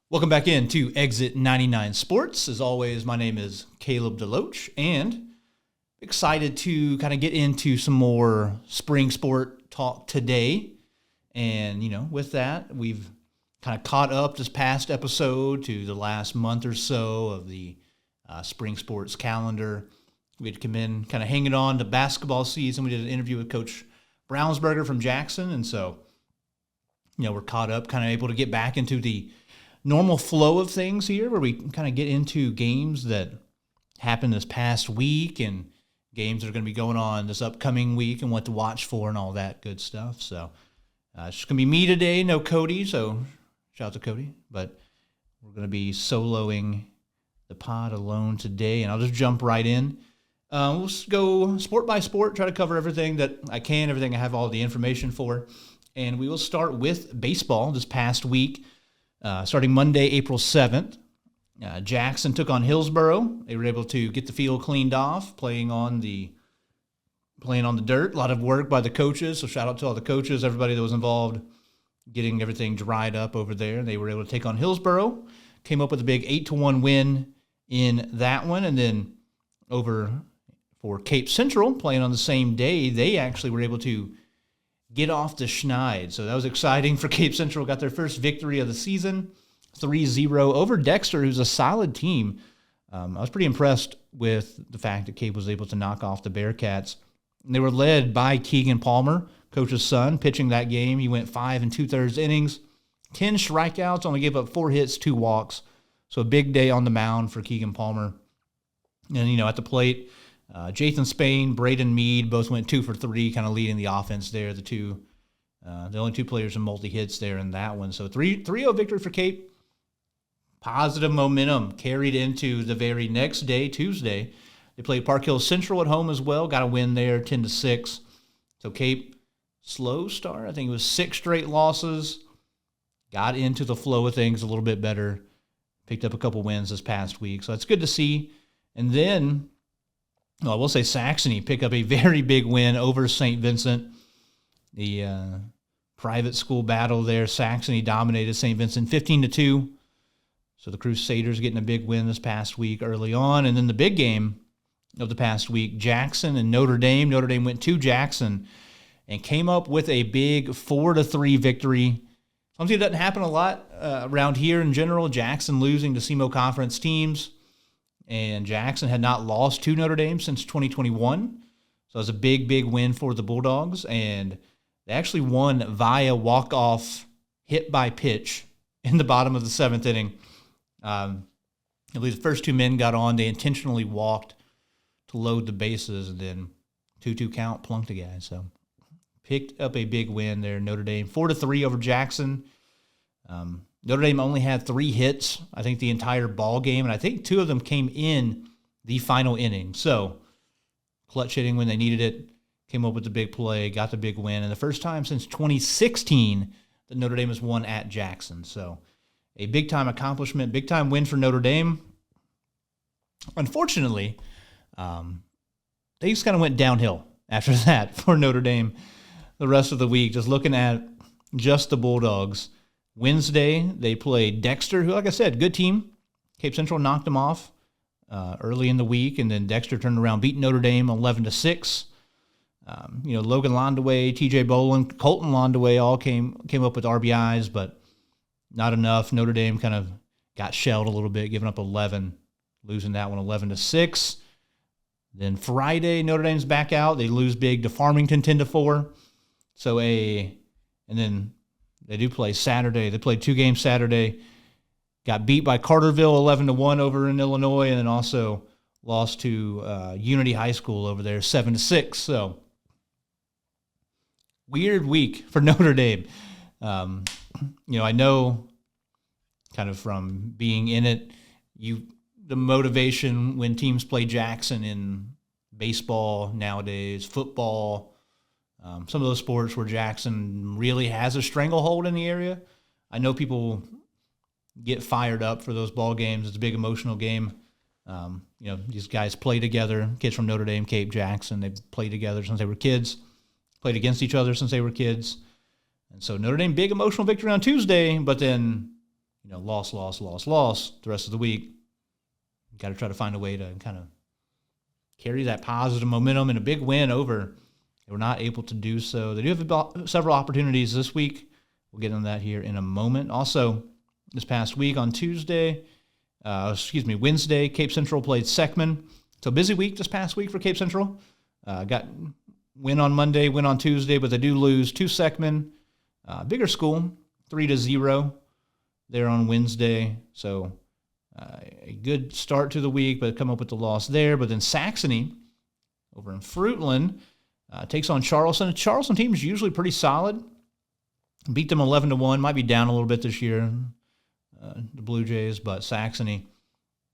Welcome back into Exit 99 Sports. As always, my name is Caleb DeLoach, and excited to kind of get into some more spring sport talk today. And, with that, we've kind of caught up this past episode to the last month or so of the spring sports calendar. We had come in kind of hanging on to basketball season. We did an interview with Coach Brownsberger from Jackson, and so, we're caught up, kind of able to get back into the normal flow of things here where we kind of get into games that happened this past week and games that are going to be going on this upcoming week and what to watch for and all that good stuff. So it's just going to be me today, no Cody, so shout out to Cody. But we're going to be soloing the pod alone today, and I'll just jump right in. We'll just go sport by sport, try to cover everything that I can, everything I have all the information for. And we will start with baseball this past week. Starting Monday, April 7th, Jackson took on Hillsboro. They were able to get the field cleaned off, playing on the dirt. A lot of work by the coaches, so shout out to all the coaches, everybody that was involved, getting everything dried up over there. They were able to take on Hillsboro, came up with a big 8-1 win in that one, and then over for Cape Central, playing on the same day, they actually were able to get off the schneid. So that was exciting for Cape Central. Got their first victory of the season, 3-0 over Dexter, who's a solid team. I was pretty impressed with the fact that Cape was able to knock off the Bearcats. And they were led by Keegan Palmer, coach's son, pitching that game. He went 5 2/3 innings, 10 strikeouts, only gave up 4 hits, 2 walks. So a big day on the mound for Keegan Palmer. And, at the plate, Jathan Spain, Braden Mead both went 2 for 3, kind of leading the offense there. The only 2 players in multi-hits there in that one. So 3-0 victory for Cape. Positive momentum carried into the very next day, Tuesday. They played Park Hill Central at home as well. Got a win there, 10-6. So Cape, slow start. I think it was 6 straight losses. Got into the flow of things a little bit better. Picked up a couple wins this past week. So that's good to see. And then, I will say Saxony pick up a very big win over St. Vincent. The private school battle there, Saxony dominated St. Vincent 15-2. So the Crusaders getting a big win this past week early on. And then the big game of the past week, Jackson and Notre Dame. Notre Dame went to Jackson and came up with a big 4-3 victory. Something that doesn't happen a lot around here in general. Jackson losing to SEMO Conference teams. And Jackson had not lost to Notre Dame since 2021. So it was a big, big win for the Bulldogs. And they actually won via walk-off hit by pitch in the bottom of the 7th inning. I believe the first 2 men got on. They intentionally walked to load the bases, and then 2-2 count, plunked a guy. So picked up a big win there, Notre Dame. 4-3 over Jackson. Notre Dame only had 3 hits, I think, the entire ball game, and I think 2 of them came in the final inning. So clutch hitting when they needed it, came up with the big play, got the big win, and the first time since 2016 that Notre Dame has won at Jackson. So a big-time accomplishment, big-time win for Notre Dame. Unfortunately, they just kind of went downhill after that for Notre Dame the rest of the week, just looking at just the Bulldogs. Wednesday, they played Dexter, who, like I said, good team. Cape Central knocked them off early in the week, and then Dexter turned around, beat Notre Dame 11-6. Logan Londaway, T.J. Boland, Colton Londaway all came up with RBIs, but not enough. Notre Dame kind of got shelled a little bit, giving up 11, losing that one 11-6. Then Friday, Notre Dame's back out. They lose big to Farmington 10-4. And then they do play Saturday. They played 2 games Saturday. Got beat by Carterville 11-1 over in Illinois, and then also lost to Unity High School over there 7-6. So weird week for Notre Dame. I know kind of from being in it, the motivation when teams play Jackson in baseball nowadays, football, some of those sports where Jackson really has a stranglehold in the area. I know people get fired up for those ball games. It's a big emotional game. These guys play together, kids from Notre Dame, Cape, Jackson. They've played together since they were kids, played against each other since they were kids. And so Notre Dame, big emotional victory on Tuesday, but then, loss the rest of the week. Got to try to find a way to kind of carry that positive momentum, and a big win over. They were not able to do so. They do have several opportunities this week. We'll get into that here in a moment. Also, this past week on Wednesday, Cape Central played Seckman. So busy week this past week for Cape Central. Got win on Monday, win on Tuesday, but they do lose to Seckman. Bigger school, 3-0 there on Wednesday. So a good start to the week, but come up with the loss there. But then Saxony over in Fruitland takes on Charleston. The Charleston team is usually pretty solid. Beat them 11-1. Might be down a little bit this year, the Blue Jays, but Saxony,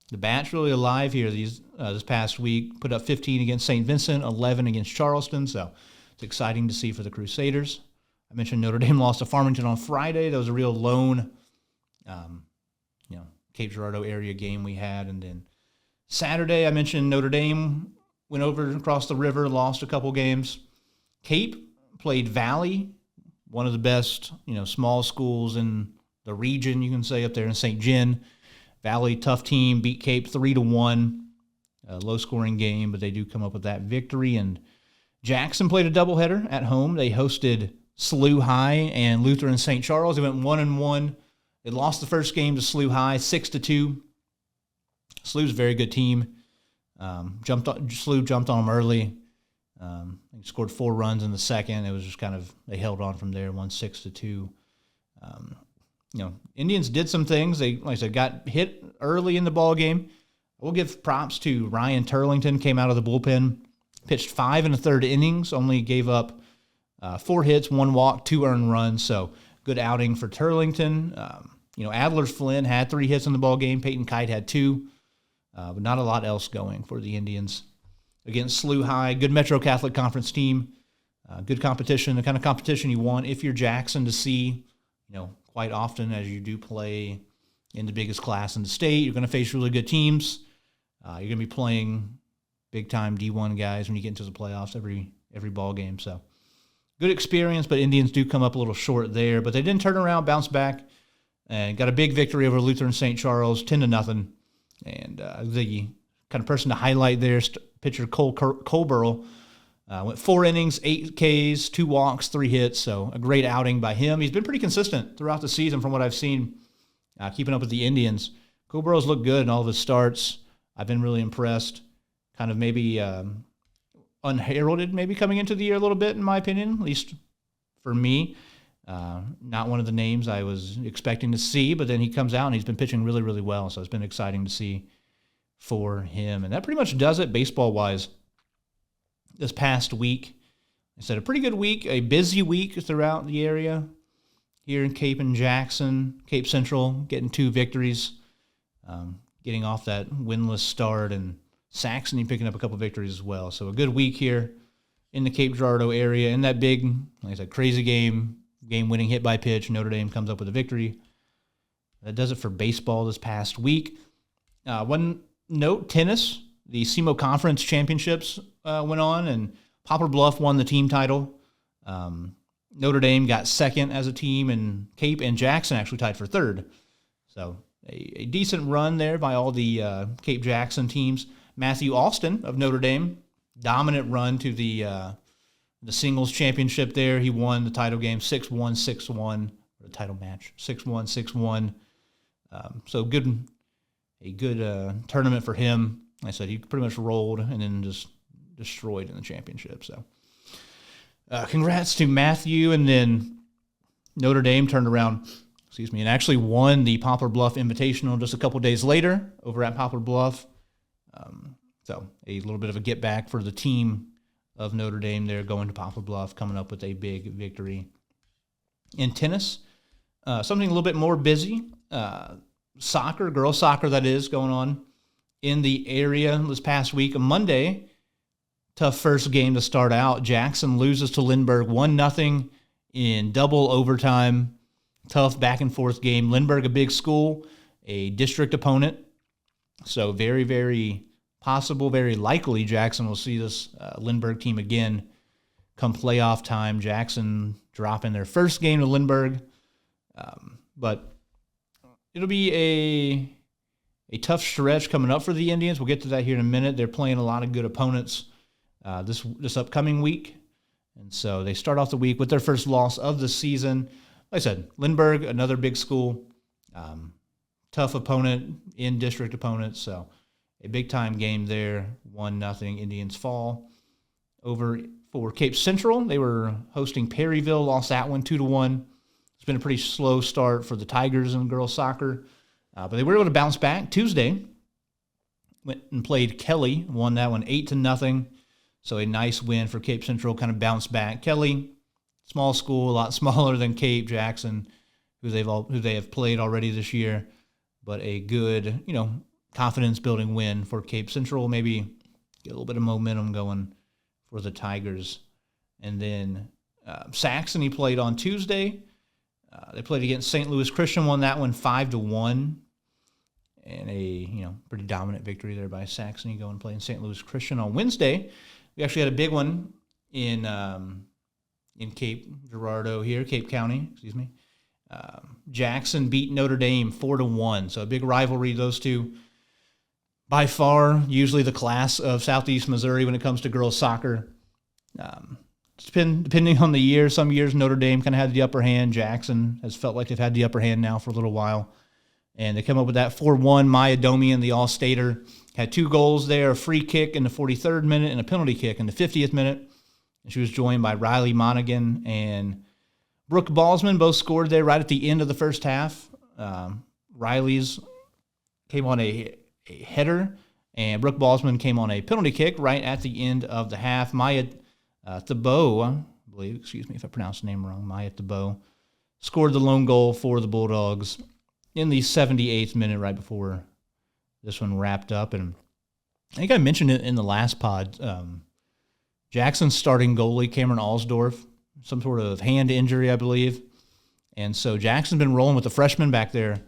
the bat's really alive here this past week. Put up 15 against St. Vincent, 11 against Charleston, so it's exciting to see for the Crusaders. I mentioned Notre Dame lost to Farmington on Friday. That was a real lone, Cape Girardeau area game we had. And then Saturday, I mentioned Notre Dame went over across the river, lost a couple games. Cape played Valley, one of the best, small schools in the region, you can say, up there in St. John. Valley, tough team, beat Cape 3-1. Low-scoring game, but they do come up with that victory. And Jackson played a doubleheader at home. They hosted SLU High and Lutheran St. Charles. They went 1-1. They lost the first game to SLU High, 6-2. SLU's a very good team. SLU jumped on them early. They scored 4 runs in the second. It was just they held on from there, won 6-2. Indians did some things. They, like I said, got hit early in the ball game. We'll give props to Ryan Turlington. Came out of the bullpen, pitched 5 1/3 innings, only gave up 4 hits, 1 walk, 2 earned runs. So good outing for Turlington. Adler Flynn had 3 hits in the ball game. Peyton Kite had 2, but not a lot else going for the Indians against SLU High. Good Metro Catholic Conference team. Good competition, the kind of competition you want if you're Jackson to see. Quite often as you do play in the biggest class in the state, you're going to face really good teams. You're going to be playing big-time D1 guys when you get into the playoffs every ball game. So good experience, but Indians do come up a little short there. But they didn't turn around, bounce back, and got a big victory over Lutheran St. Charles, 10-0. And the kind of person to highlight there, pitcher Cole Colburl, went 4 innings, 8 Ks, 2 walks, 3 hits. So a great outing by him. He's been pretty consistent throughout the season from what I've seen, keeping up with the Indians. Colburl's looked good in all of his starts. I've been really impressed. Kind of maybe unheralded maybe coming into the year a little bit, in my opinion, at least for me. Not one of the names I was expecting to see, but then he comes out and he's been pitching really, really well. So it's been exciting to see for him. And that pretty much does it baseball-wise this past week. I said a pretty good week, a busy week throughout the area here in Cape and Jackson. Cape Central getting 2 victories, getting off that winless start, and Saxony picking up a couple victories as well. So a good week here in the Cape Girardeau area. In that big, like I said, crazy game-winning hit by pitch, Notre Dame comes up with a victory. That does it for baseball this past week. One note, tennis. The SEMO Conference Championships went on, and Poplar Bluff won the team title. Notre Dame got second as a team, and Cape and Jackson actually tied for third. So a decent run there by all the Cape Jackson teams. Matthew Alston of Notre Dame, dominant run to the singles championship there. He won the title game 6-1, 6-1, or the title match 6-1, 6-1. So a good tournament for him. Like I said, he pretty much rolled and then just destroyed in the championship. So congrats to Matthew. And then Notre Dame turned around, and actually won the Poplar Bluff Invitational just a couple days later over at Poplar Bluff. So a little bit of a get back for the team of Notre Dame there, going to Poplar Bluff, coming up with a big victory. In tennis, something a little bit more busy. Soccer, girls soccer that is, going on in the area this past week. On Monday, tough first game to start out. Jackson loses to Lindbergh 1-0 in double overtime. Tough back-and-forth game. Lindbergh, a big school, a district opponent. So very, very possible, very likely Jackson will see this Lindbergh team again come playoff time. Jackson dropping their first game to Lindbergh. But it'll be a tough stretch coming up for the Indians. We'll get to that here in a minute. They're playing a lot of good opponents this upcoming week. And so they start off the week with their first loss of the season. Like I said, Lindbergh, another big school, tough opponent, in-district opponent. So a big-time game there, 1-0. Indians fall. Over for Cape Central, they were hosting Perryville, lost that one 2-1. It's been a pretty slow start for the Tigers in girls soccer, but they were able to bounce back Tuesday. Went and played Kelly, won that one 8-0. So a nice win for Cape Central, kind of bounced back. Kelly, small school, a lot smaller than Cape Jackson, who they have played already this year, but a good, confidence-building win for Cape Central. Maybe get a little bit of momentum going for the Tigers. And then Saxony played on Tuesday. They played against St. Louis Christian, won that one 5-1. And a pretty dominant victory there by Saxony going and playing St. Louis Christian. On Wednesday, we actually had a big one in Cape Girardeau here, Cape County, excuse me. Jackson beat Notre Dame 4-1. So a big rivalry, those two. By far, usually the class of Southeast Missouri when it comes to girls soccer. It's been, depending on the year, some years Notre Dame kind of had the upper hand. Jackson has felt like they've had the upper hand now for a little while. And they come up with that 4-1. Maya Domian, the All-Stater, had 2 goals there, a free kick in the 43rd minute and a penalty kick in the 50th minute. And she was joined by Riley Monaghan and Brooke Balsman, both scored there right at the end of the first half. Riley's came on a header, and Brooke Balsman came on a penalty kick right at the end of the half. Maya Thibault, I believe, excuse me if I pronounced the name wrong, Maya Thibault, scored the lone goal for the Bulldogs in the 78th minute right before this one wrapped up. And I think I mentioned it in the last pod. Jackson's starting goalie, Cameron Alsdorf, some sort of hand injury, I believe. And so Jackson's been rolling with the freshman back there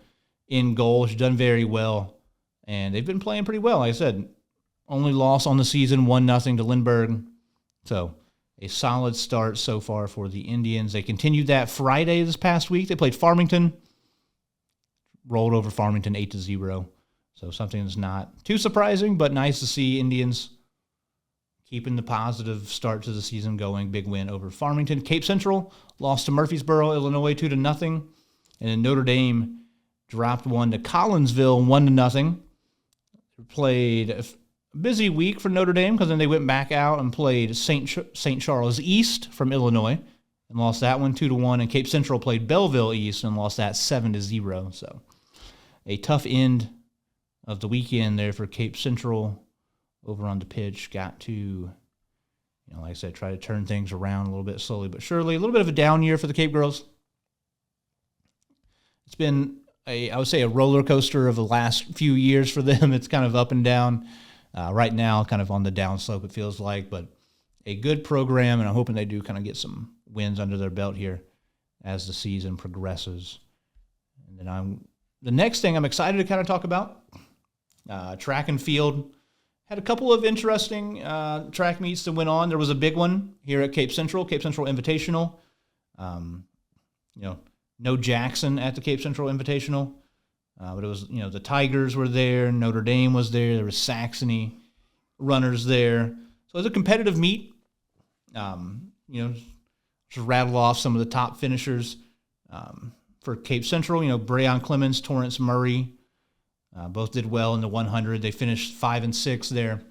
in goal. She's done very well. And they've been playing pretty well. Like I said, only loss on the season, 1-0 to Lindbergh. So a solid start so far for the Indians. They continued that Friday this past week. They played Farmington. Rolled over Farmington 8-0. So something that's not too surprising, but nice to see Indians keeping the positive start to the season going. Big win over Farmington. Cape Central lost to Murfreesboro, Illinois 2-0. And then Notre Dame dropped one to Collinsville 1-0. Played a busy week for Notre Dame because then they went back out and played St. Charles East from Illinois and lost that one 2-1. And Cape Central played Belleville East and lost that 7-0. So a tough end of the weekend there for Cape Central over on the pitch. Got to, like I said, try to turn things around a little bit slowly but surely. A little bit of a down year for the Cape girls. It's been, I would say, a roller coaster of the last few years for them. It's kind of up and down. Right now, kind of on the down slope, it feels like, but a good program, and I'm hoping they do kind of get some wins under their belt here as the season progresses. And then the next thing I'm excited to kind of talk about, track and field. Had a couple of interesting track meets that went on. There was a big one here at Cape Central Invitational. No Jackson at the Cape Central Invitational. But it was, the Tigers were there, Notre Dame was there was Saxony runners there. So it was a competitive meet. Just rattle off some of the top finishers for Cape Central. Breon Clemens, Torrance Murray, both did well in the 100. They finished 5 and 6 there.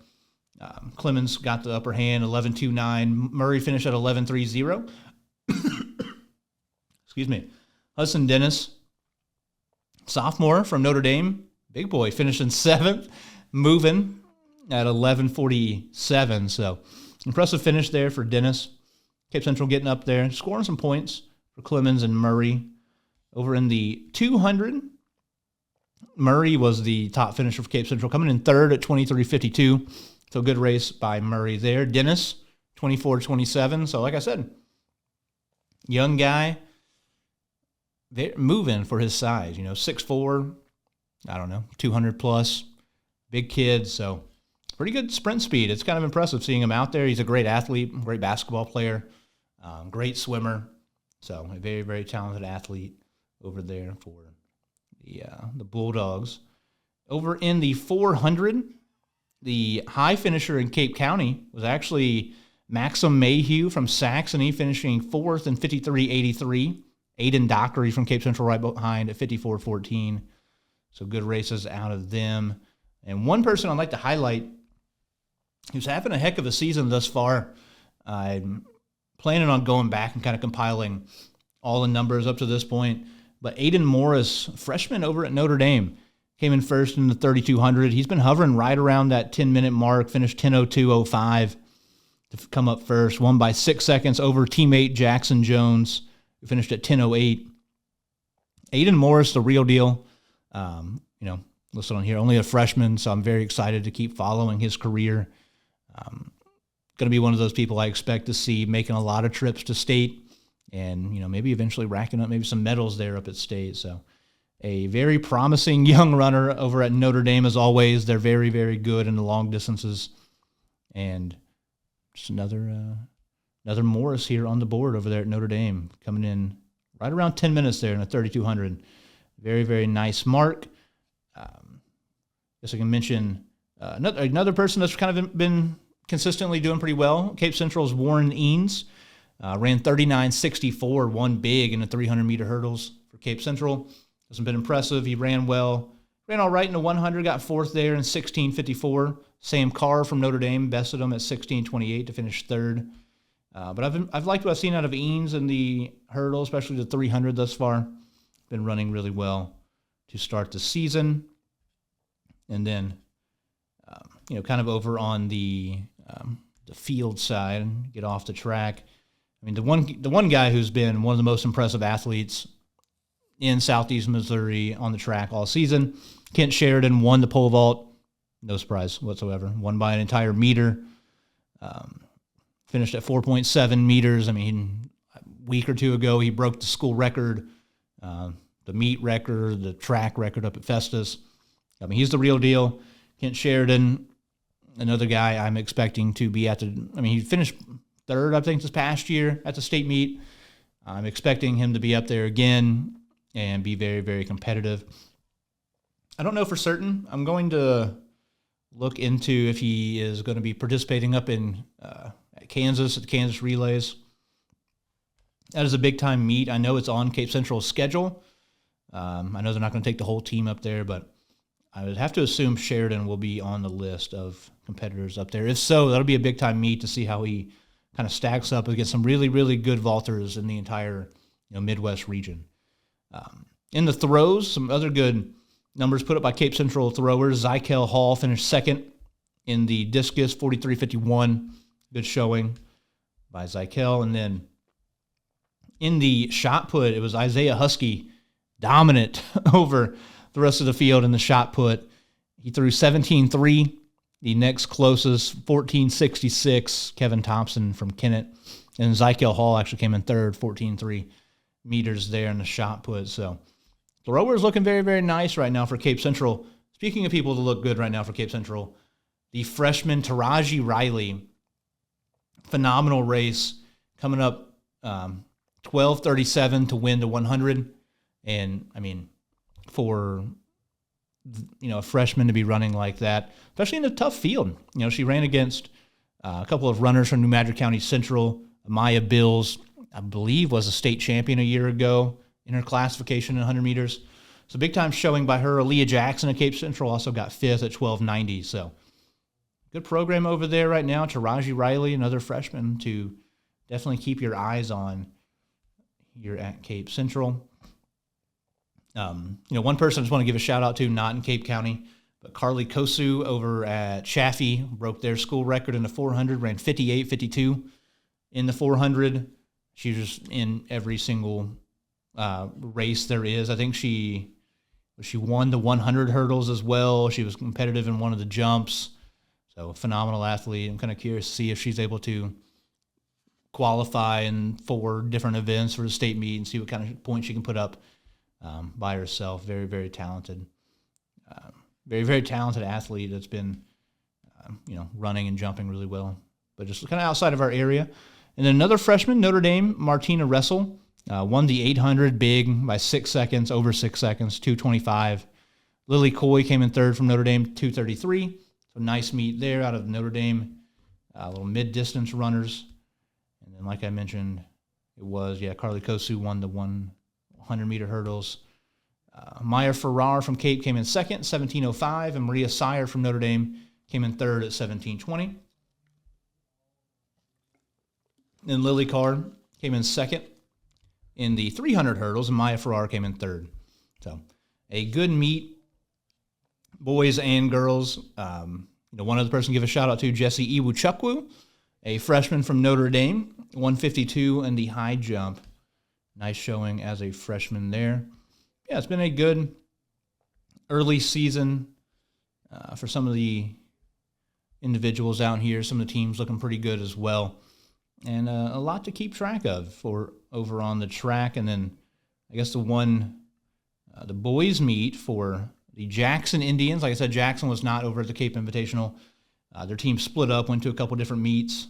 Clemens got the upper hand, 11.29. Murray finished at 11.30. Excuse me. Hudson Dennis, sophomore from Notre Dame, big boy, finishing 7th, moving at 11.47. So impressive finish there for Dennis. Cape Central getting up there, scoring some points for Clemens and Murray. Over in the 200, Murray was the top finisher for Cape Central, coming in 3rd at 23.52. So good race by Murray there. Dennis, 24.27. So like I said, young guy, they're moving for his size, 6'4", 200 plus, big kid. So pretty good sprint speed. It's kind of impressive seeing him out there. He's a great athlete, great basketball player, great swimmer. So a very, very talented athlete over there for the Bulldogs. Over in the 400, the high finisher in Cape County was actually Maxim Mayhew from Saxony, finishing fourth in 53.83. Aiden Dockery from Cape Central right behind at 54.14. So good races out of them. And one person I'd like to highlight who's having a heck of a season thus far. I'm planning on going back and kind of compiling all the numbers up to this point. But Aiden Morris, freshman over at Notre Dame, came in first in the 3,200. He's been hovering right around that 10-minute mark, finished 10:02.05 to come up first. Won by 6 seconds over teammate Jackson Jones, who finished at 10:08. Aiden Morris, the real deal. Listed on here, only a freshman, so I'm very excited to keep following his career. Going to be one of those people I expect to see making a lot of trips to state and, maybe eventually racking up maybe some medals there up at state. So a very promising young runner over at Notre Dame as always. They're very, very good in the long distances. And just another Morris here on the board over there at Notre Dame, coming in right around 10 minutes there in the 3,200. Very, very nice mark. Guess I can mention another person that's kind of been consistently doing pretty well. Cape Central's Warren Eanes ran 39.64, won big in the 300-meter hurdles for Cape Central. Hasn't been impressive. He ran well. Ran all right in the 100, got fourth there in 16.54. Sam Carr from Notre Dame bested him at 16.28 to finish third. But I've liked what I've seen out of Eanes in the hurdle, especially the 300 thus far. Been running really well to start the season. And then, kind of over on the field side, get off the track. I mean, the one guy who's been one of the most impressive athletes in Southeast Missouri on the track all season, Kent Sheridan, won the pole vault. No surprise whatsoever. Won by an entire meter. Finished at 4.7 meters. I mean, a week or two ago, he broke the school record, the meet record, the track record up at Festus. I mean, he's the real deal. Kent Sheridan, another guy I'm expecting to be he finished third, I think, this past year at the state meet. I'm expecting him to be up there again and be very, very competitive. I don't know for certain. I'm going to look into if he is going to be participating up in at Kansas, at the Kansas Relays. That is a big-time meet. I know it's on Cape Central's schedule. I know they're not going to take the whole team up there, but I would have to assume Sheridan will be on the list of competitors up there. If so, that'll be a big-time meet to see how he kind of stacks up against some really, really good vaulters in the entire Midwest region. In the throws, some other good numbers put up by Cape Central throwers. Zykel Hall finished second in the discus, 43.51. Good showing by Zykel. And then in the shot put, it was Isaiah Husky dominant over the rest of the field in the shot put. He threw 17.3. The next closest, 14.66, Kevin Thompson from Kennett. And Zykel Hall actually came in third, 14.3 meters there in the shot put. So throwers looking very, very nice right now for Cape Central. Speaking of people that look good right now for Cape Central, the freshman Taraji Riley, phenomenal race, coming up 12:37 to win the 100. And, I mean, for a freshman to be running like that, especially in a tough field. She ran against a couple of runners from New Madrid County Central. Maya Bills, I believe, was a state champion a year ago in her classification in 100 meters. So big time showing by her. Aaliyah Jackson at Cape Central also got fifth at 12:90. So good program over there right now. Taraji Riley, another freshman to definitely keep your eyes on here at Cape Central. One person I just want to give a shout out to, not in Cape County, but Carly Kosu over at Chaffee broke their school record in the 400, ran 58.52 in the 400. She was just in every single race there is. I think she won the 100 hurdles as well. She was competitive in one of the jumps. So a phenomenal athlete. I'm kind of curious to see if she's able to qualify in 4 different events for the state meet and see what kind of points she can put up by herself. Very, very talented. Very, very talented athlete that's been, running and jumping really well. But just kind of outside of our area. And then another freshman, Notre Dame, Martina Ressel, Won the 800 big by 6 seconds, over 6 seconds, 2:25. Lily Coy came in third from Notre Dame, 2:33. So nice meet there out of Notre Dame. Little mid-distance runners. And then, like I mentioned, it was, Carly Kosu won the 100-meter hurdles. Maya Farrar from Cape came in second, 17:05, and Maria Sire from Notre Dame came in third at 17:20. Then Lily Carr came in second in the 300 hurdles, and Maya Farrar came in third. So a good meet, boys and girls. One other person to give a shout out to, Jesse Iwuchukwu, a freshman from Notre Dame, 152 in the high jump. Nice showing as a freshman there. Yeah, it's been a good early season for some of the individuals out here. Some of the teams looking pretty good as well. And a lot to keep track of for over on the track. And then I guess the boys meet for the Jackson Indians. Like I said, Jackson was not over at the Cape Invitational. Their team split up, went to a couple different meets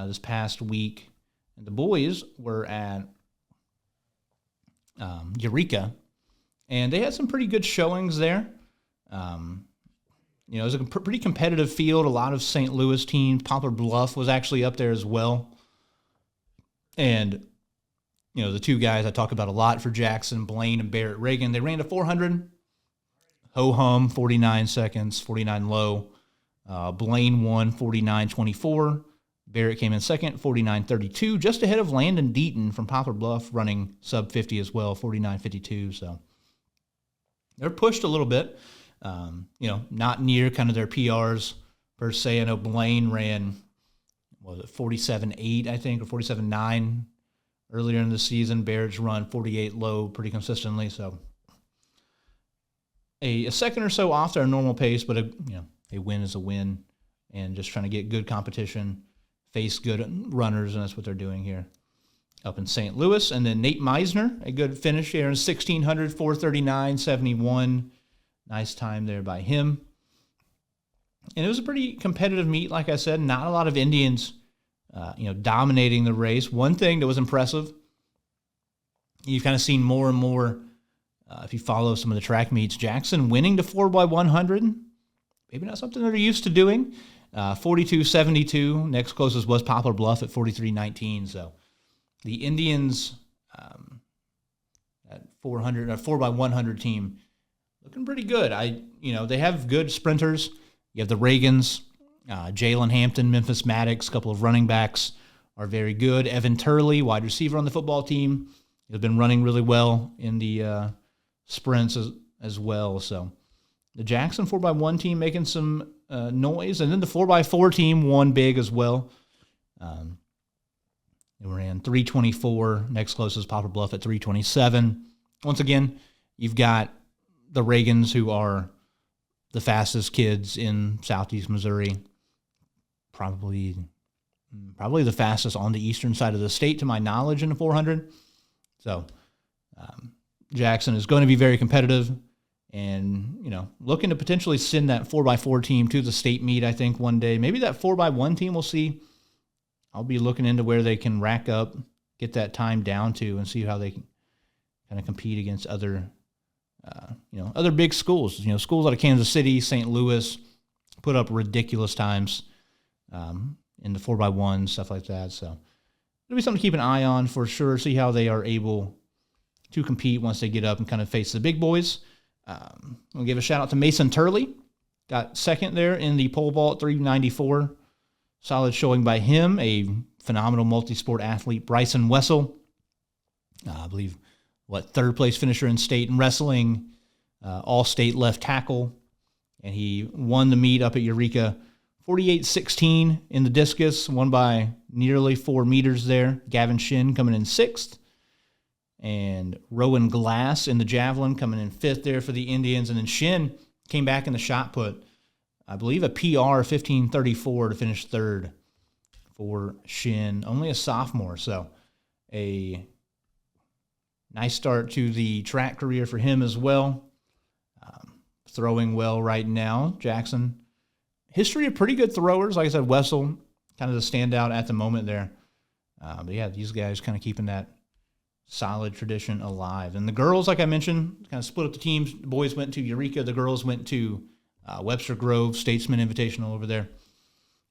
this past week. And the boys were at Eureka, and they had some pretty good showings there. It was a pretty competitive field. A lot of St. Louis teams. Poplar Bluff was actually up there as well. And, the two guys I talk about a lot for Jackson, Blaine and Barrett Reagan, they ran to 400. Ho-hum, 49 seconds, 49 low. Blaine won 49.24. Barrett came in second, 49.32, just ahead of Landon Deaton from Poplar Bluff, running sub 50 as well, 49.52. So they're pushed a little bit, not near kind of their PRs per se. I know Blaine ran, 47.8, I think, or 47.9 earlier in the season. Barrett's run 48 low pretty consistently. So a second or so off their normal pace, but a win is a win, and just trying to get good competition, face good runners, and that's what they're doing here up in St. Louis. And then Nate Meisner, a good finish here in 1,600, 4:39.71. Nice time there by him. And it was a pretty competitive meet, like I said. Not a lot of Indians, dominating the race. One thing that was impressive, you've kind of seen more and more, if you follow some of the track meets, Jackson winning the 4x100. Maybe not something they're used to doing. 42.72. Next closest was Poplar Bluff at 43.19. So the Indians, at 4x100 team, looking pretty good. They have good sprinters. You have the Reagans, Jalen Hampton, Memphis Maddox, a couple of running backs are very good. Evan Turley, wide receiver on the football team, has been running really well in the sprints as well. So the Jackson 4x1 team making some noise. And then the 4x4 team won big as well. They ran 3:24. Next closest Poplar Bluff at 3:27. Once again, you've got the Reagans, who are the fastest kids in Southeast Missouri. Probably the fastest on the eastern side of the state, to my knowledge, in the 400. So Jackson is going to be very competitive, and looking to potentially send that 4x4 team to the state meet, I think, one day. Maybe that 4x1 team, we'll see. I'll be looking into where they can rack up, get that time down to, and see how they can kind of compete against other big schools. Schools out of Kansas City, St. Louis, put up ridiculous times in the 4x1, stuff like that. So it'll be something to keep an eye on for sure, see how they are able to compete once they get up and kind of face the big boys. I'll give a shout out to Mason Turley. Got second there in the pole vault, 394. Solid showing by him. A phenomenal multi-sport athlete, Bryson Wessel. I believe, third place finisher in state in wrestling, all-state left tackle. And he won the meet up at Eureka, 48-16 in the discus, won by nearly 4 meters there. Gavin Shin coming in 6th. And Rowan Glass in the javelin coming in 5th there for the Indians. And then Shin came back in the shot put, I believe, a PR 15:34 to finish 3rd for Shin. Only a sophomore, so a nice start to the track career for him as well. Throwing well right now. Jackson, history of pretty good throwers. Like I said, Wessel, kind of the standout at the moment there. But yeah, these guys kind of keeping that solid tradition alive. And the girls, like I mentioned, kind of split up the teams. The boys went to Eureka. The girls went to Webster Grove, Statesman Invitational over there.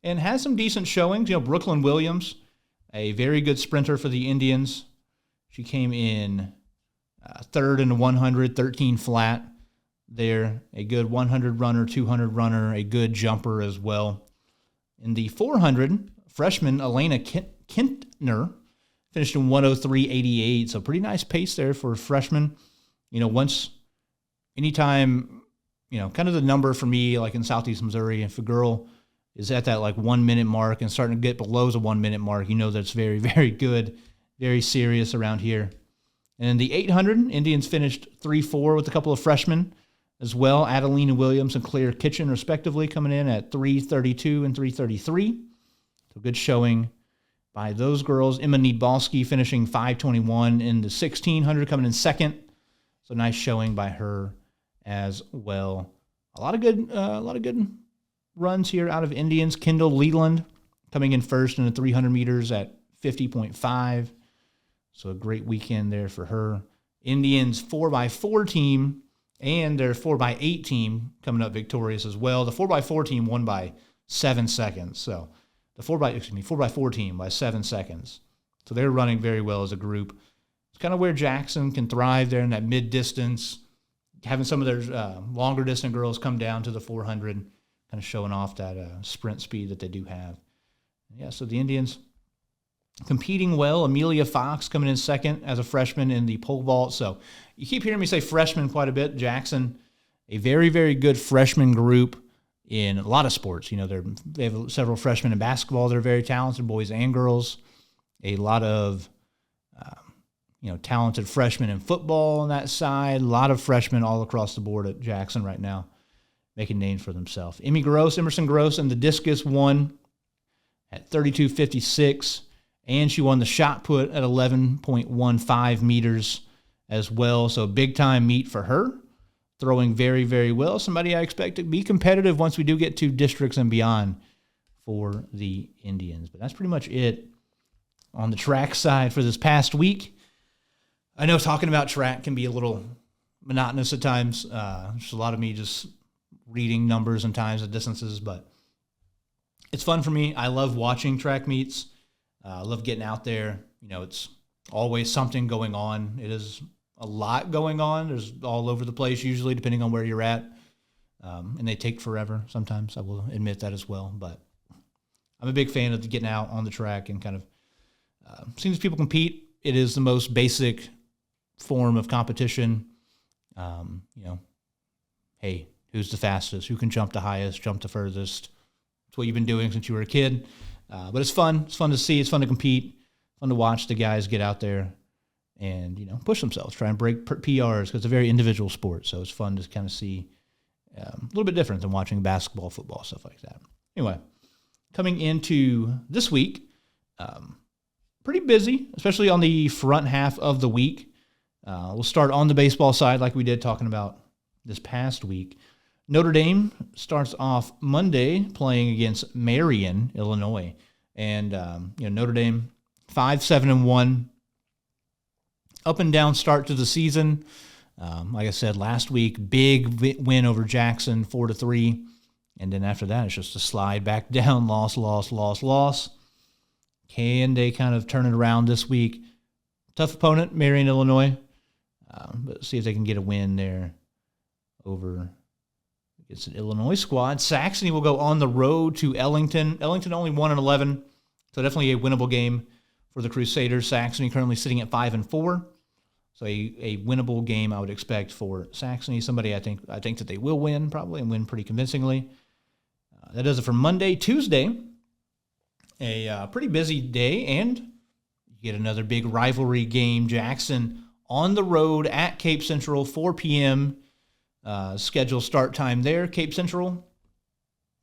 And had some decent showings. Brooklyn Williams, a very good sprinter for the Indians. She came in third in the 100, 13 flat there. A good 100 runner, 200 runner, a good jumper as well. In the 400, freshman Elena Kintner finished in 103.88, so pretty nice pace there for a freshman. Anytime, kind of the number for me, like in Southeast Missouri, if a girl is at that like 1 minute mark and starting to get below the 1 minute mark, that's very, very good, very serious around here. And in the 800, Indians finished 3-4 with a couple of freshmen as well, Adelina Williams and Claire Kitchen, respectively, coming in at 3:32 and 3:33. So good showing by those girls. Emma Needbalski finishing 5:21 in the 1600, coming in second. So nice showing by her as well. A lot of good runs here out of Indians. Kendall Leland coming in first in the 300 meters at 50.5. So a great weekend there for her. Indians 4x4 team and their 4x8 team coming up victorious as well. The 4x4 team won by 7 seconds. So the 4x4 team by 7 seconds. So they're running very well as a group. It's kind of where Jackson can thrive there in that mid-distance, having some of their longer distance girls come down to the 400, kind of showing off that sprint speed that they do have. Yeah, so the Indians competing well. Amelia Fox coming in second as a freshman in the pole vault. So you keep hearing me say freshman quite a bit. Jackson, a very, very good freshman group in a lot of sports. They have several freshmen in basketball that are very talented, boys and girls. A lot of, talented freshmen in football on that side. A lot of freshmen all across the board at Jackson right now, making names for themselves. Emerson Gross in the discus won at 32.56. And she won the shot put at 11.15 meters as well. So big-time meet for her, throwing very, very well. Somebody I expect to be competitive once we do get to districts and beyond for the Indians. But that's pretty much it on the track side for this past week. I know talking about track can be a little monotonous at times. There's a lot of me just reading numbers and times and distances, but it's fun for me. I love watching track meets. I love getting out there. It's always something going on. It is a lot going on. There's all over the place usually, depending on where you're at. And they take forever sometimes. I will admit that as well. But I'm a big fan of getting out on the track and kind of seeing as people compete. It is the most basic form of competition. Hey, who's the fastest? Who can jump the highest, jump the furthest? It's what you've been doing since you were a kid. But it's fun. It's fun to see. It's fun to compete. Fun to watch the guys get out there and, push themselves, try and break PRs because it's a very individual sport. So it's fun to kind of see a little bit different than watching basketball, football, stuff like that. Anyway, coming into this week, pretty busy, especially on the front half of the week. We'll start on the baseball side like we did talking about this past week. Notre Dame starts off Monday playing against Marion, Illinois. And, Notre Dame 5-7-1. Up and down start to the season. Like I said last week, big win over Jackson, 4-3. And then after that, it's just a slide back down, loss. Can they kind of turn it around this week? Tough opponent, Marion, Illinois. But see if they can get a win there over... It's an Illinois squad. Saxony will go on the road to Ellington. Ellington only 1-11, so definitely a winnable game for the Crusaders. Saxony currently sitting at 5-4, so a winnable game I would expect for Saxony. Somebody I think that they will win probably and win pretty convincingly. That does it for Monday. Tuesday, a pretty busy day, and you get another big rivalry game. Jackson on the road at Cape Central, 4 p.m. Schedule start time there. Cape Central,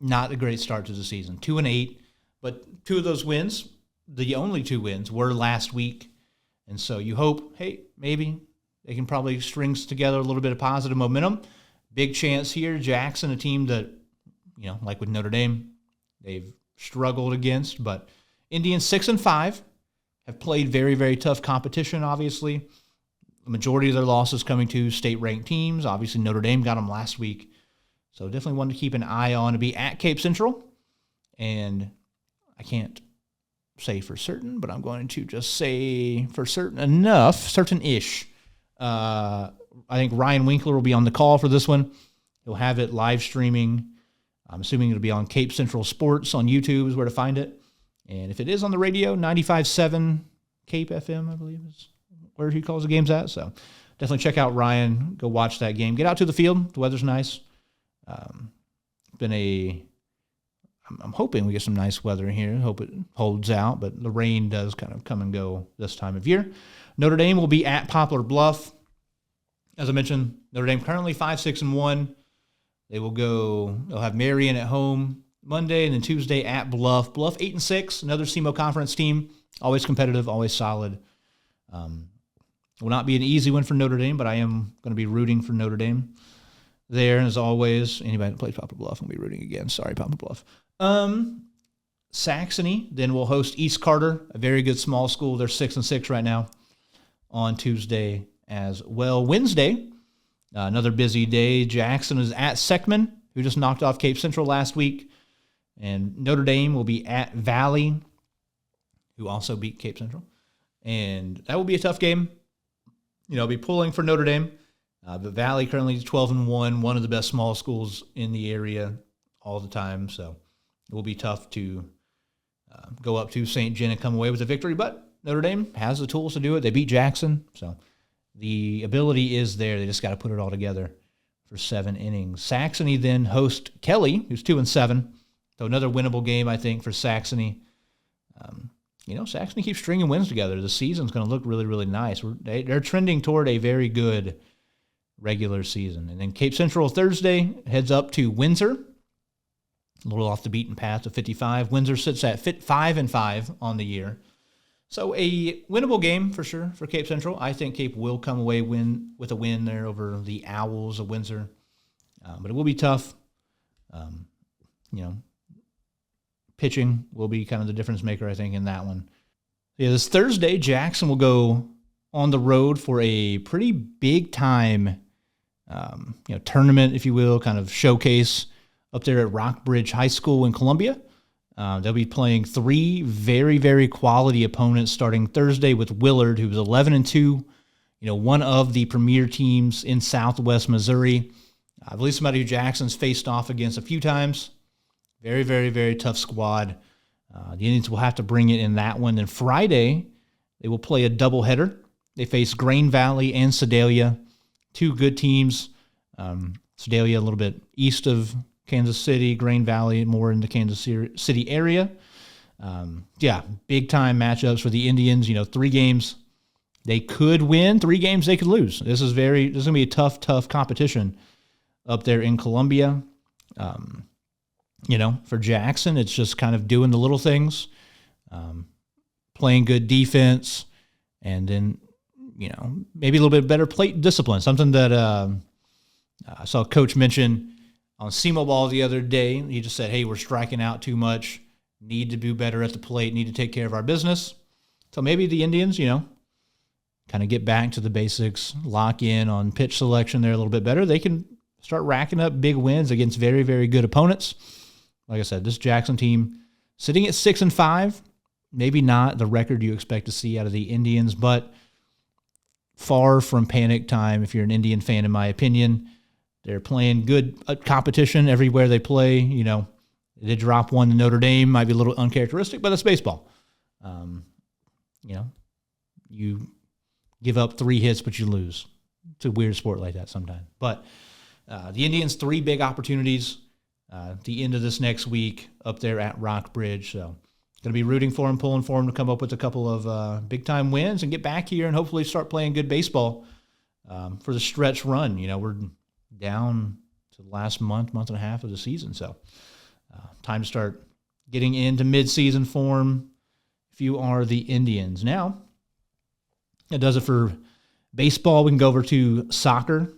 not a great start to the season. 2-8, but two of those wins, the only two wins, were last week. And so you hope, hey, maybe they can probably string together a little bit of positive momentum. Big chance here. Jackson, a team that, like with Notre Dame, they've struggled against. But Indians 6-5. have played very, very tough competition, obviously. The majority of their losses coming to state-ranked teams. Obviously, Notre Dame got them last week. So definitely one to keep an eye on, to be at Cape Central. And I can't say for certain, but I'm going to just say for certain enough, certain-ish. I think Ryan Winkler will be on the call for this one. He'll have it live streaming. I'm assuming it'll be on Cape Central Sports on YouTube is where to find it. And if it is on the radio, 95.7 Cape FM, I believe is where he calls the games at. So definitely check out Ryan. Go watch that game. Get out to the field. The weather's nice. I'm hoping we get some nice weather here. Hope it holds out, but the rain does kind of come and go this time of year. Notre Dame will be at Poplar Bluff. As I mentioned, Notre Dame currently 5-6-1. They'll have Marion at home Monday, and then Tuesday at Bluff. Bluff 8-6, another SEMO conference team. Always competitive, always solid. Will not be an easy one for Notre Dame, but I am going to be rooting for Notre Dame there. And as always, anybody that plays Poplar Bluff will be rooting again. Sorry, Poplar Bluff. Saxony then will host East Carter, a very good small school. They're 6-6 right now on Tuesday as well. Wednesday, another busy day. Jackson is at Seckman, who just knocked off Cape Central last week. And Notre Dame will be at Valley, who also beat Cape Central. And that will be a tough game. I'll be pulling for Notre Dame. But Valley currently 12-1, one of the best small schools in the area all the time. So it will be tough to go up to St. John and come away with a victory. But Notre Dame has the tools to do it. They beat Jackson. So the ability is there. They just got to put it all together for 7 innings. Saxony then host Kelly, who's 2-7. So another winnable game, I think, for Saxony. Saxony keeps stringing wins together. The season's going to look really, really nice. They're trending toward a very good regular season. And then Cape Central Thursday heads up to Windsor. A little off the beaten path to 55. Windsor sits at 5-5 on the year. So a winnable game for sure for Cape Central. I think Cape will come away with a win there over the Owls of Windsor. But it will be tough. Pitching will be kind of the difference maker, I think, in that one. Yeah, this Thursday, Jackson will go on the road for a pretty big time, tournament, if you will, kind of showcase up there at Rockbridge High School in Columbia. They'll be playing 3 very, very quality opponents starting Thursday with Willard, who was 11-2, one of the premier teams in Southwest Missouri. I believe somebody who Jackson's faced off against a few times. Very, very, very tough squad. The Indians will have to bring it in that one. Then Friday, they will play a doubleheader. They face Grain Valley and Sedalia, 2 good teams. Sedalia a little bit east of Kansas City, Grain Valley more in the Kansas City area. Big-time matchups for the Indians. 3 games they could win, 3 games they could lose. This is going to be a tough competition up there in Columbia. For Jackson, it's just kind of doing the little things, playing good defense, and then, maybe a little bit better plate discipline. Something that I saw a coach mention on SEMO Ball the other day. He just said, hey, we're striking out too much, need to do better at the plate, need to take care of our business. So maybe the Indians, kind of get back to the basics, lock in on pitch selection there a little bit better. They can start racking up big wins against very, very good opponents. Like I said, this Jackson team sitting at 6-5, maybe not the record you expect to see out of the Indians, but far from panic time if you're an Indian fan, in my opinion. They're playing good competition everywhere they play. They did drop one to Notre Dame, might be a little uncharacteristic, but it's baseball. You give up 3 hits, but you lose. It's a weird sport like that sometimes. But the Indians, 3 big opportunities at the end of this next week up there at Rockbridge. So going to be rooting for them, pulling for them to come up with a couple of big-time wins and get back here and hopefully start playing good baseball for the stretch run. We're down to the last month and a half of the season. So time to start getting into mid-season form if you are the Indians. Now, that does it for baseball. We can go over to soccer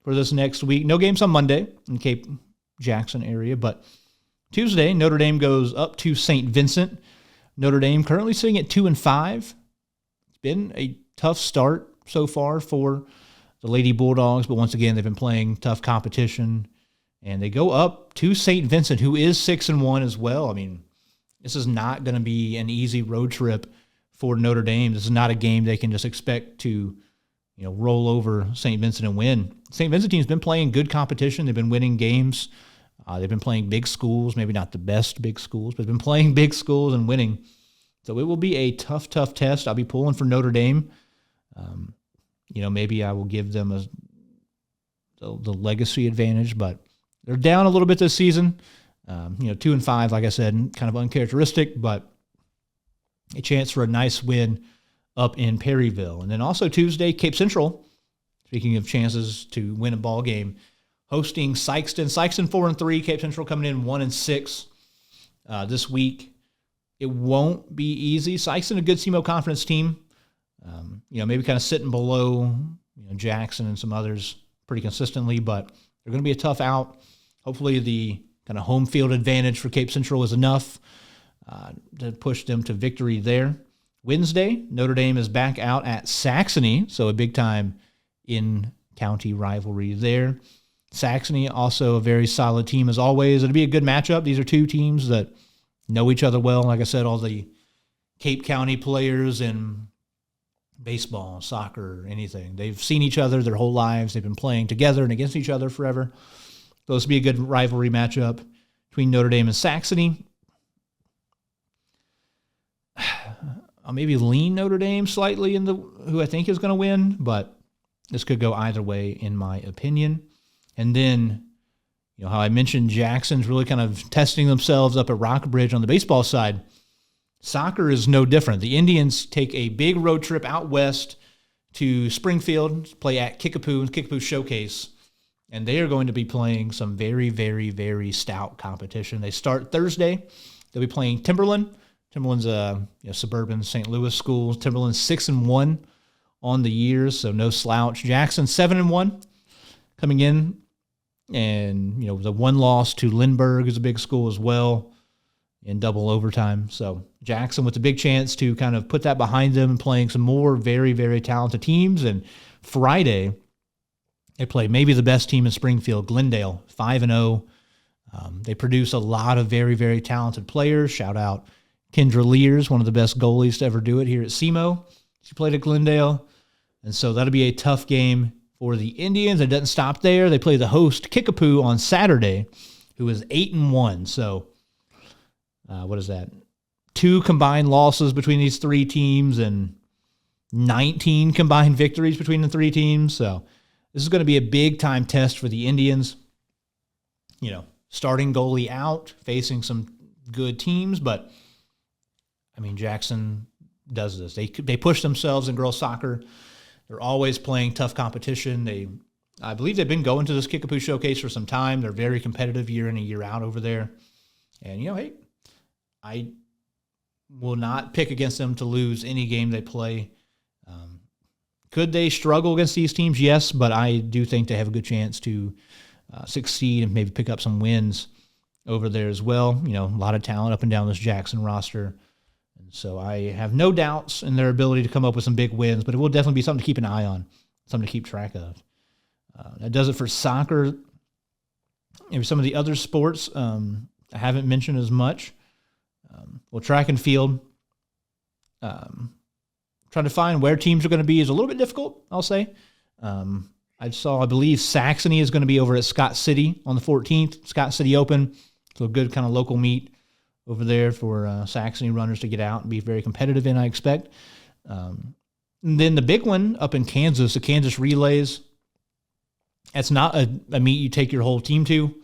for this next week. No games on Monday in Cape Jackson area, but Tuesday, Notre Dame goes up to St. Vincent Notre Dame currently sitting at 2-5. It's been a tough start so far for the Lady Bulldogs, but once again, they've been playing tough competition. And they go up to St. Vincent, who is 6-1 as well. I mean, this is not going to be an easy road trip for Notre Dame. This is not a game they can just expect to, roll over St. Vincent and win. St. Vincent team's been playing good competition. They've been winning games. They've been playing big schools, maybe not the best big schools, but they've been playing big schools and winning. So it will be a tough test. I'll be pulling for Notre Dame. Maybe I will give them the legacy advantage, but they're down a little bit this season. 2-5, like I said, kind of uncharacteristic, but a chance for a nice win up in Perryville. And then also Tuesday, Cape Central, speaking of chances to win a ball game, hosting Sikeston. Sikeston 4-3, Cape Central coming in 1-6 this week. It won't be easy. Sikeston, a good SEMO conference team. Maybe kind of sitting below Jackson and some others pretty consistently, but they're going to be a tough out. Hopefully the kind of home field advantage for Cape Central is enough to push them to victory there. Wednesday, Notre Dame is back out at Saxony, so a big-time in-county rivalry there. Saxony, also a very solid team as always. It'll be a good matchup. These are two teams that know each other well. Like I said, all the Cape County players in baseball, soccer, anything. They've seen each other their whole lives. They've been playing together and against each other forever. So this will be a good rivalry matchup between Notre Dame and Saxony. I'll maybe lean Notre Dame slightly in who I think is going to win, but this could go either way in my opinion. And then, how I mentioned Jackson's really kind of testing themselves up at Rockbridge on the baseball side. Soccer is no different. The Indians take a big road trip out west to Springfield, play at Kickapoo Showcase, and they are going to be playing some very, very, very stout competition. They start Thursday. They'll be playing Timberland. Timberland's a suburban St. Louis school. Timberland's 6-1 on the year, so no slouch. Jackson 7-1 coming in, and the one loss to Lindbergh is a big school as well in double overtime. So Jackson with a big chance to kind of put that behind them and playing some more very, very talented teams. And Friday, they play maybe the best team in Springfield, Glendale, 5-0. They produce a lot of very, very talented players. Shout out Kendra Lears, one of the best goalies to ever do it here at SEMO. She played at Glendale. And so that'll be a tough game for the Indians. It doesn't stop there. They play the host, Kickapoo, on Saturday, who is 8-1. So what is that? 2 combined losses between these three teams and 19 combined victories between the three teams. So this is going to be a big-time test for the Indians. Starting goalie out, facing some good teams, but, Jackson does this. They push themselves in girls soccer. They're always playing tough competition. I believe they've been going to this Kickapoo Showcase for some time. They're very competitive year in and year out over there. And, hey, I will not pick against them to lose any game they play. Could they struggle against these teams? Yes, but I do think they have a good chance to succeed and maybe pick up some wins over there as well. A lot of talent up and down this Jackson roster. And so I have no doubts in their ability to come up with some big wins, but it will definitely be something to keep an eye on, something to keep track of. That does it for soccer. Maybe some of the other sports I haven't mentioned as much. Track and field. Trying to find where teams are going to be is a little bit difficult, I'll say. I believe Saxony is going to be over at Scott City on the 14th, Scott City Open. So a good kind of local meet over there for Saxony runners to get out and be very competitive in, I expect. And then the big one up in Kansas, the Kansas Relays. That's not a meet you take your whole team to.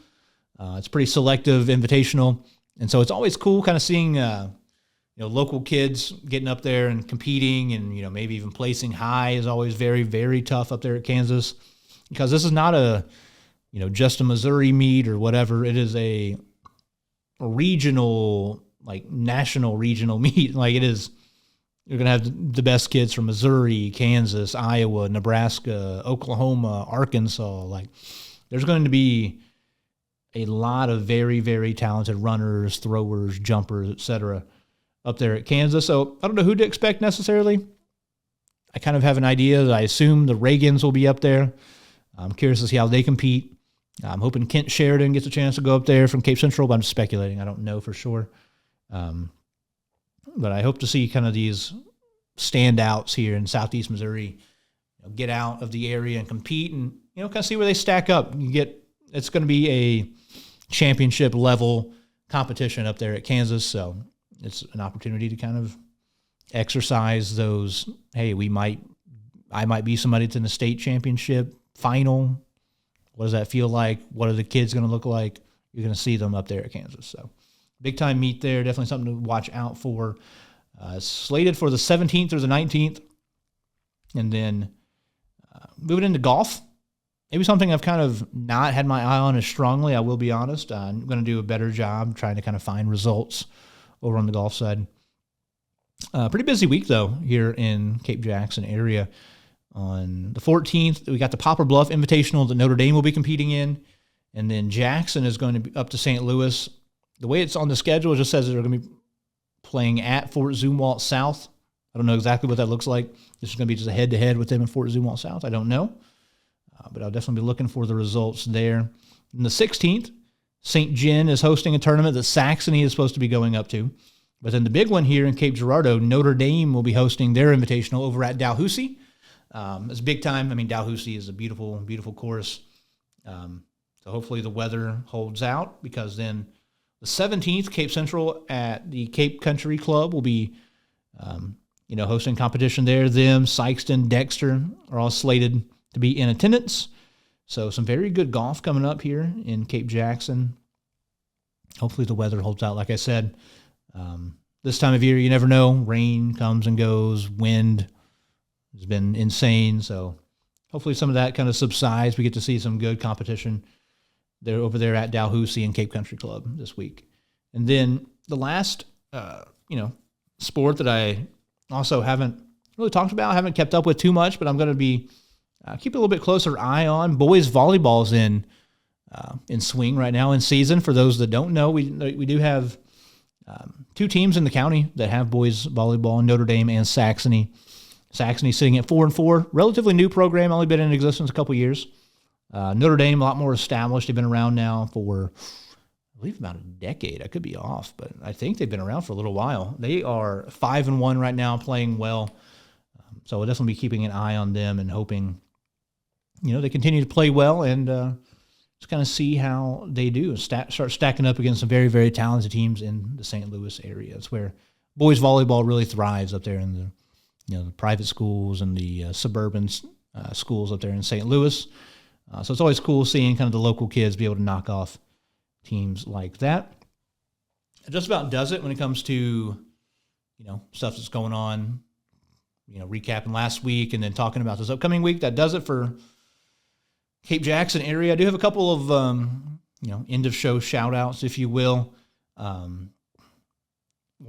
It's pretty selective, invitational. And so it's always cool kind of seeing local kids getting up there and competing and, maybe even placing high is always very, very tough up there at Kansas, because this is not just a Missouri meet or whatever. It is a regional, national regional meet. It is, you're going to have the best kids from Missouri, Kansas, Iowa, Nebraska, Oklahoma, Arkansas. There's going to be a lot of very, very talented runners, throwers, jumpers, etc., up there at Kansas. So I don't know who to expect necessarily. I kind of have an idea that I assume the Reagans will be up there. I'm curious to see how they compete. I'm hoping Kent Sheridan gets a chance to go up there from Cape Central, but I'm just speculating. I don't know for sure. But I hope to see kind of these standouts here in Southeast Missouri get out of the area and compete and, kind of see where they stack up. It's going to be a championship level competition up there at Kansas. So it's an opportunity to kind of exercise those, hey, I might be somebody that's in the state championship final. What does that feel like? What are the kids going to look like? You're going to see them up there at Kansas. So big time meet there. Definitely something to watch out for. Slated for the 17th or the 19th. And then moving into golf. Maybe something I've kind of not had my eye on as strongly, I will be honest. I'm going to do a better job trying to kind of find results over on the golf side. Pretty busy week, though, here in Cape Jackson area. On the 14th, we got the Poplar Bluff Invitational that Notre Dame will be competing in. And then Jackson is going to be up to St. Louis. The way it's on the schedule, it just says they're going to be playing at Fort Zumwalt South. I don't know exactly what that looks like. This is going to be just a head-to-head with them in Fort Zumwalt South. I don't know. But I'll definitely be looking for the results there. On the 16th, St. John is hosting a tournament that Saxony is supposed to be going up to. But then the big one here in Cape Girardeau, Notre Dame will be hosting their invitational over at Dalhousie. It's big time. I mean, Dalhousie is a beautiful, beautiful course. So hopefully the weather holds out, because then the 17th, Cape Central at the Cape Country Club will be, hosting competition there. Them, Sykeston, Dexter are all slated to be in attendance. So some very good golf coming up here in Cape Jackson. Hopefully the weather holds out. Like I said, this time of year, you never know. Rain comes and goes. Wind has been insane. So hopefully some of that kind of subsides. We get to see some good competition there over there at Dalhousie and Cape Country Club this week. And then the last, sport that I also haven't really talked about, haven't kept up with too much, but I'm going to be keep a little bit closer eye on. Boys volleyball's in swing right now, in season. For those that don't know, we do have two teams in the county that have boys volleyball, Notre Dame and Saxony. Saxony sitting at 4-4, relatively new program, only been in existence a couple years. Notre Dame, a lot more established. They've been around now for, I believe, about a decade. I could be off, but I think they've been around for a little while. They are 5-1 right now, playing well. So we'll definitely be keeping an eye on them and hoping, they continue to play well and just kind of see how they do. Start stacking up against some very, very talented teams in the St. Louis area. It's where boys volleyball really thrives up there in the private schools and the suburban schools up there in St. Louis. So it's always cool seeing kind of the local kids be able to knock off teams like that. It just about does it when it comes to, stuff that's going on, recapping last week and then talking about this upcoming week. That does it for Cape Jackson area. I do have a couple of, end of show shout outs, if you will. One,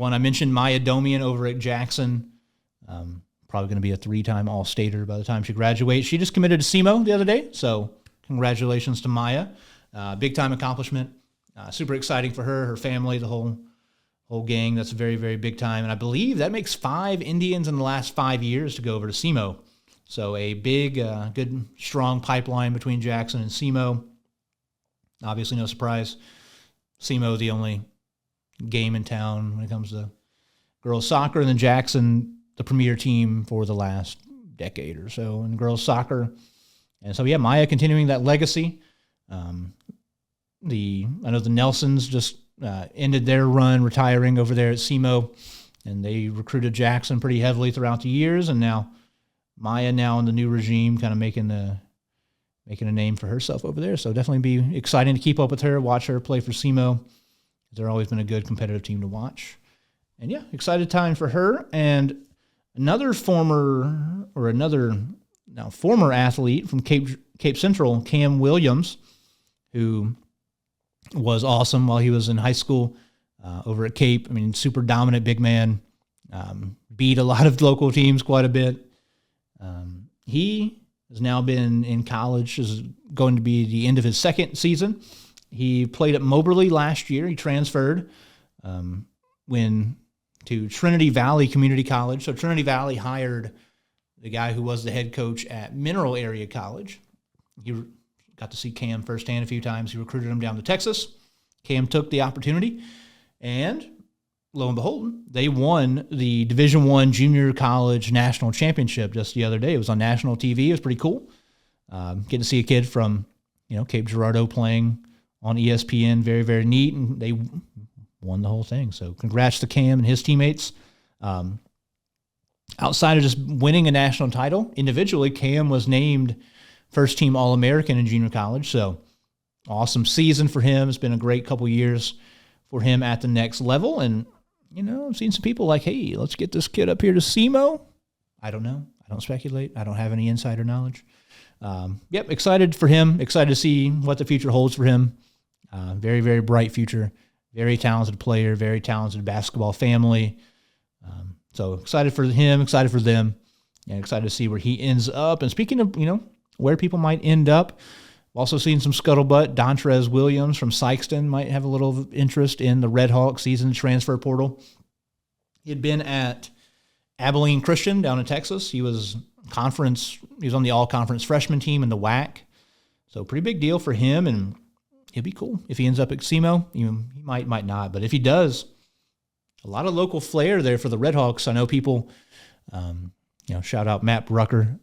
I mentioned Maya Domian over at Jackson. Probably going to be a 3-time All-Stater by the time she graduates. She just committed to SEMO the other day, so congratulations to Maya. Big time accomplishment. Super exciting for her family, the whole gang. That's very, very big time. And I believe that makes 5 Indians in the last 5 years to go over to SEMO. So a big, good, strong pipeline between Jackson and SEMO. Obviously, no surprise. SEMO, the only game in town when it comes to girls soccer, and then Jackson, the premier team for the last decade or so in girls soccer. And so, Maya continuing that legacy. I know the Nelsons just ended their run retiring over there at SEMO, and they recruited Jackson pretty heavily throughout the years. And now Maya, now in the new regime, kind of making a name for herself over there. So definitely be exciting to keep up with her, watch her play for SEMO. They're always been a good competitive team to watch. And excited time for her. And another former athlete from Cape Central, Cam Williams, who was awesome while he was in high school over at Cape. I mean, super dominant big man, beat a lot of local teams quite a bit. He has now been in college. This is going to be the end of his second season. He played at Moberly last year. He transferred when to Trinity Valley Community College. So Trinity Valley hired the guy who was the head coach at Mineral Area College. You got to see Cam firsthand a few times. He recruited him down to Texas. Cam took the opportunity, and lo and behold, they won the Division I Junior College National Championship just the other day. It was on national TV. It was pretty cool. Getting to see a kid from, Cape Girardeau playing on ESPN. Very, very neat, and they won the whole thing. So congrats to Cam and his teammates. Outside of just winning a national title, individually, Cam was named first-team All-American in junior college. So awesome season for him. It's been a great couple years for him at the next level. And, I've seen some people like, hey, let's get this kid up here to SEMO. I don't know. I don't speculate. I don't have any insider knowledge. Excited for him. Excited to see what the future holds for him. Very, very bright future. Very talented player. Very talented basketball family. So excited for him. Excited for them. And excited to see where he ends up. And speaking of, where people might end up, also seen some scuttlebutt. Dontrez Williams from Sykeston might have a little interest in the Red Hawks season transfer portal. He had been at Abilene Christian down in Texas. He was on the all-conference freshman team in the WAC. So pretty big deal for him, and it'd be cool if he ends up at SEMO. He might not, but if he does, a lot of local flair there for the Red Hawks. I know people, shout out Matt Brucker,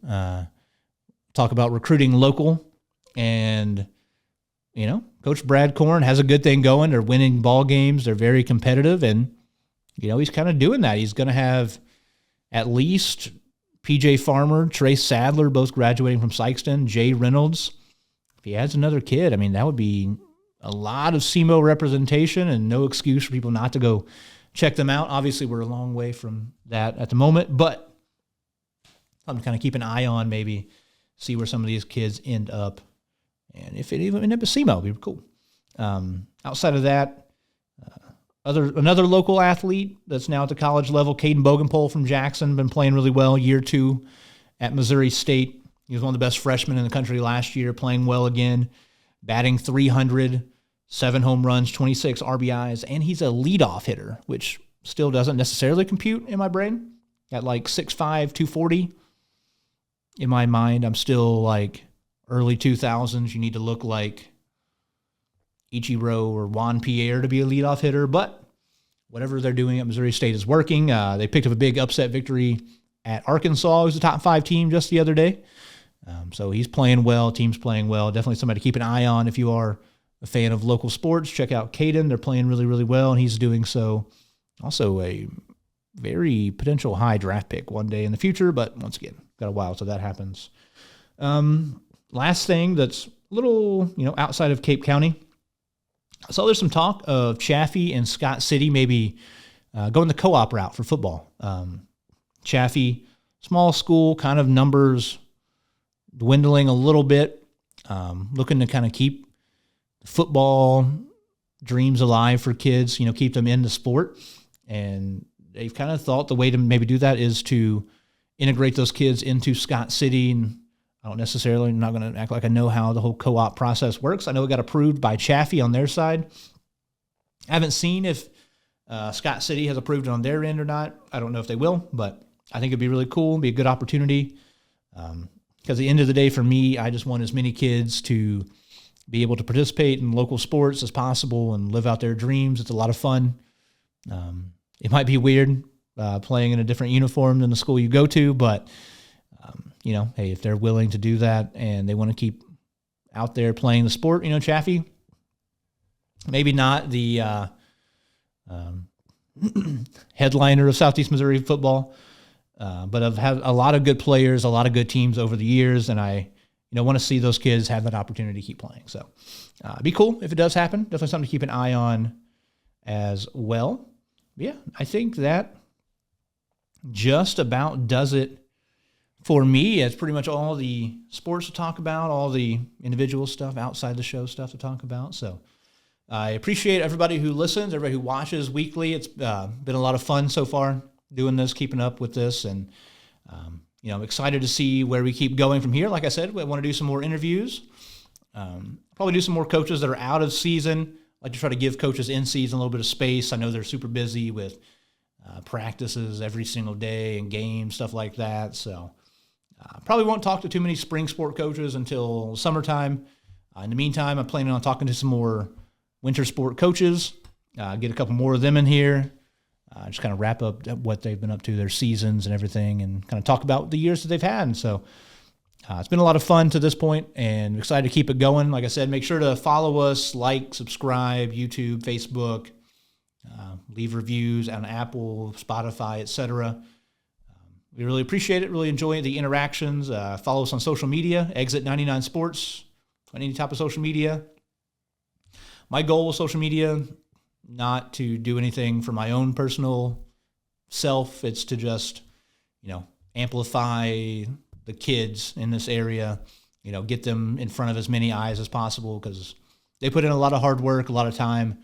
talk about recruiting local. And, Coach Brad Korn has a good thing going. They're winning ball games. They're very competitive. And, he's kind of doing that. He's going to have at least P.J. Farmer, Trace Sadler, both graduating from Sykeston, Jay Reynolds. If he adds another kid, that would be a lot of SEMO representation and no excuse for people not to go check them out. Obviously, we're a long way from that at the moment, but I'm kind of keep an eye on, maybe see where some of these kids end up. And if it even end up at SEMO, it'd be cool. Outside of that, another local athlete that's now at the college level, Caden Bogenpole from Jackson, been playing really well, year 2 at Missouri State. He was one of the best freshmen in the country last year, playing well again, batting .300, 7 home runs, 26 RBIs, and he's a leadoff hitter, which still doesn't necessarily compute in my brain. At like 6'5", 240, in my mind, I'm still like early 2000s. You need to look like Ichiro or Juan Pierre to be a leadoff hitter, but whatever they're doing at Missouri State is working. They picked up a big upset victory at Arkansas, who's a top 5 team, just the other day. So he's playing well, team's playing well. Definitely somebody to keep an eye on if you are a fan of local sports. Check out Caden. They're playing really, really well, and he's doing so. Also a very potential high draft pick one day in the future, but once again, got a while till that happens. Last thing that's a little, outside of Cape County. I saw there's some talk of Chaffee and Scott City maybe going the co-op route for football. Chaffee, small school, kind of numbers dwindling a little bit, looking to kind of keep football dreams alive for kids, keep them in the sport. And they've kind of thought the way to maybe do that is to integrate those kids into Scott City. And I'm not going to act like I know how the whole co-op process works. I know it got approved by Chaffee on their side. I haven't seen if Scott City has approved it on their end or not. I don't know if they will, but I think it'd be really cool. It'd be a good opportunity. Because at the end of the day, for me, I just want as many kids to be able to participate in local sports as possible and live out their dreams. It's a lot of fun. It might be weird playing in a different uniform than the school you go to, but hey, if they're willing to do that and they want to keep out there playing the sport, Chaffee, maybe not the headliner of Southeast Missouri football, but I've had a lot of good players, a lot of good teams over the years, and I want to see those kids have that opportunity to keep playing. So it'd be cool if it does happen. Definitely something to keep an eye on as well. Yeah, I think that just about does it for me. It's pretty much all the sports to talk about, all the individual stuff, outside the show stuff to talk about. So I appreciate everybody who listens, everybody who watches weekly. It's been a lot of fun so far doing this, keeping up with this, and I'm excited to see where we keep going from here. Like I said, we want to do some more interviews, probably do some more coaches that are out of season. I like to try to give coaches in season a little bit of space. I know they're super busy with practices every single day and games, stuff like that. So probably won't talk to too many spring sport coaches until summertime. In the meantime, I'm planning on talking to some more winter sport coaches, get a couple more of them in here, just kind of wrap up what they've been up to, their seasons and everything, and kind of talk about the years that they've had. And so it's been a lot of fun to this point, and I'm excited to keep it going. Like I said, make sure to follow us, like, subscribe, YouTube, Facebook, leave reviews on Apple, Spotify, etc. We really appreciate it, really enjoy the interactions. Follow us on social media, Exit 99 Sports, on any type of social media. My goal with social media, not to do anything for my own personal self. It's to just, amplify the kids in this area, get them in front of as many eyes as possible, because they put in a lot of hard work, a lot of time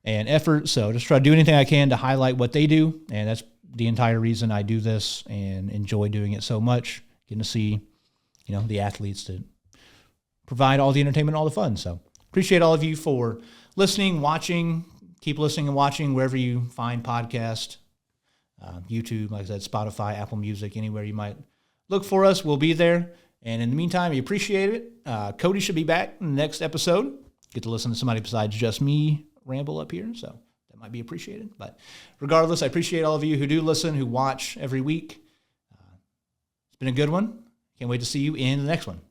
and effort. So just try to do anything I can to highlight what they do. And that's the entire reason I do this and enjoy doing it so much, getting to see, the athletes that provide all the entertainment, all the fun. So appreciate all of you for listening, watching. Keep listening and watching wherever you find podcasts, YouTube, like I said, Spotify, Apple Music, anywhere you might look for us. We'll be there. And in the meantime, we appreciate it. Cody should be back in the next episode. Get to listen to somebody besides just me ramble up here. So that might be appreciated. But regardless, I appreciate all of you who do listen, who watch every week. It's been a good one. Can't wait to see you in the next one.